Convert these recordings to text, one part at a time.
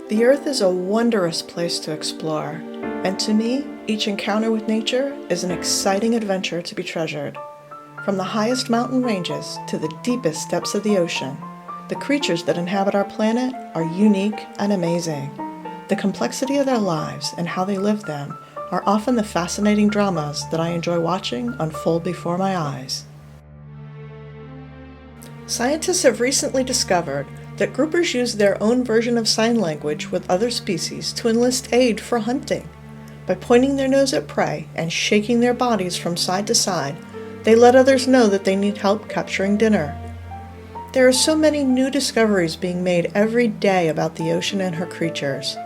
The Earth is a wondrous place to explore, and to me, each encounter with nature is an exciting adventure to be treasured. From the highest mountain ranges to the deepest depths of the ocean, the creatures that inhabit our planet are unique and amazing. The complexity of their lives and how they live them are often the fascinating dramas that I enjoy watching unfold before my eyes. Scientists have recently discovered that groupers use their own version of sign language with other species to enlist aid for hunting. By pointing their nose at prey and shaking their bodies from side to side, they let others know that they need help capturing dinner. There are so many new discoveries being made every day about the ocean and her creatures.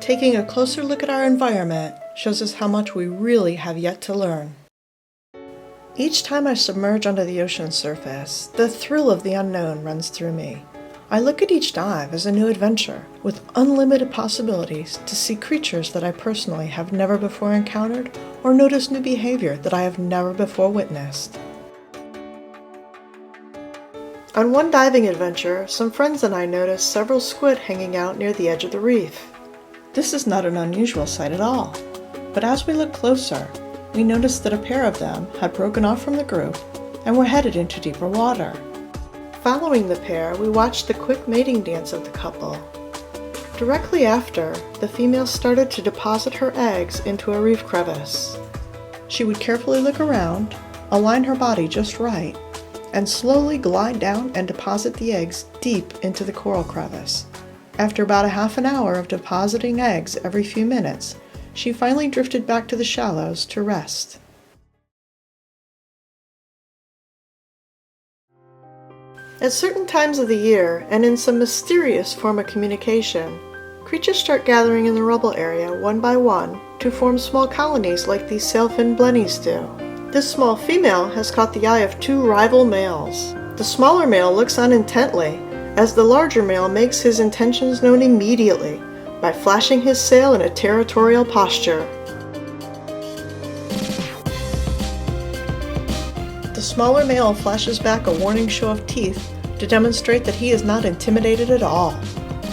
Taking a closer look at our environment shows us how much we really have yet to learn. Each time I submerge under the ocean surface, the thrill of the unknown runs through me. I look at each dive as a new adventure, with unlimited possibilities to see creatures that I personally have never before encountered, or notice new behavior that I have never before witnessed. On one diving adventure, some friends and I noticed several squid hanging out near the edge of the reef. This is not an unusual sight at all, but as we looked closer, we noticed that a pair of them had broken off from the group and were headed into deeper water. Following the pair, we watched the quick mating dance of the couple. Directly after, the female started to deposit her eggs into a reef crevice. She would carefully look around, align her body just right, and slowly glide down and deposit the eggs deep into the coral crevice. After about a half an hour of depositing eggs every few minutes, she finally drifted back to the shallows to rest. At certain times of the year, and in some mysterious form of communication, creatures start gathering in the rubble area one by one to form small colonies like these sailfin blennies do. This small female has caught the eye of two rival males. The smaller male looks on intently, as the larger male makes his intentions known immediately by flashing his sail in a territorial posture. The smaller male flashes back a warning show of teeth to demonstrate that he is not intimidated at all.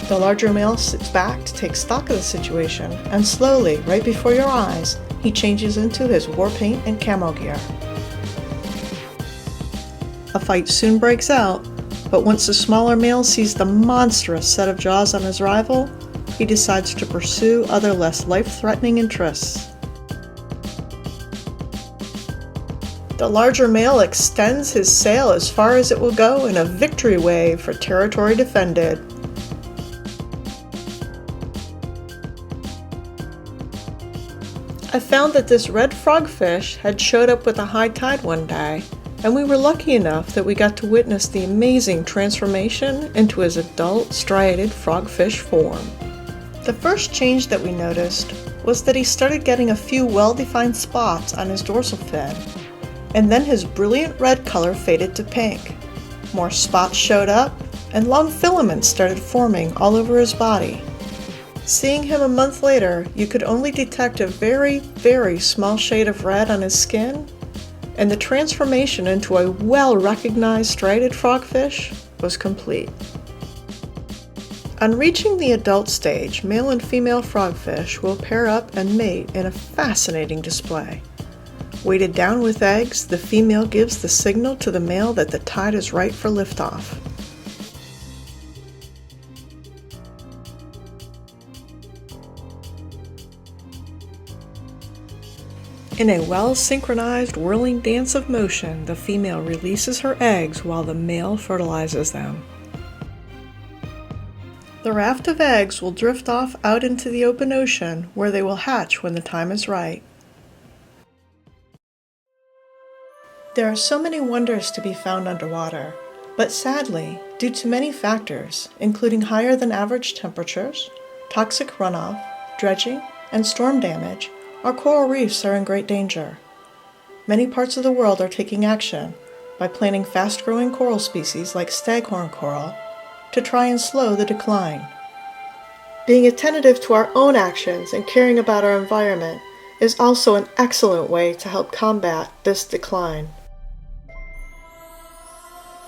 The larger male sits back to take stock of the situation, and slowly, right before your eyes, he changes into his war paint and camo gear. A fight soon breaks out, but once the smaller male sees the monstrous set of jaws on his rival, he decides to pursue other less life-threatening interests. The larger male extends his sail as far as it will go in a victory wave for territory defended. I found that this red frogfish had showed up with a high tide one day, and we were lucky enough that we got to witness the amazing transformation into his adult striated frogfish form. The first change that we noticed was that he started getting a few well-defined spots on his dorsal fin, and then his brilliant red color faded to pink. More spots showed up, and long filaments started forming all over his body. Seeing him a month later, you could only detect a very, very small shade of red on his skin, and the transformation into a well-recognized striated frogfish was complete. On reaching the adult stage, male and female frogfish will pair up and mate in a fascinating display. Weighted down with eggs, the female gives the signal to the male that the tide is right for liftoff. In a well-synchronized whirling dance of motion, the female releases her eggs while the male fertilizes them. The raft of eggs will drift off out into the open ocean, where they will hatch when the time is right. There are so many wonders to be found underwater, but sadly, due to many factors, including higher than average temperatures, toxic runoff, dredging, and storm damage, our coral reefs are in great danger. Many parts of the world are taking action by planting fast-growing coral species like staghorn coral to try and slow the decline. Being attentive to our own actions and caring about our environment is also an excellent way to help combat this decline.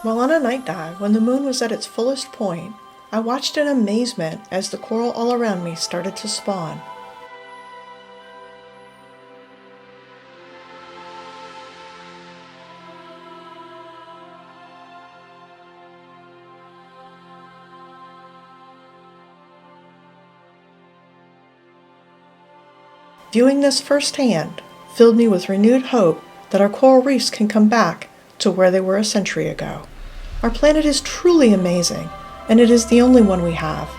While on a night dive, when the moon was at its fullest point, I watched in amazement as the coral all around me started to spawn. Viewing this firsthand filled me with renewed hope that our coral reefs can come back to where they were a century ago. Our planet is truly amazing, and it is the only one we have.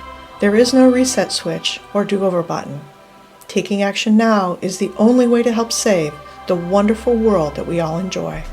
There is no reset switch or do-over button. Taking action now is the only way to help save the wonderful world that we all enjoy.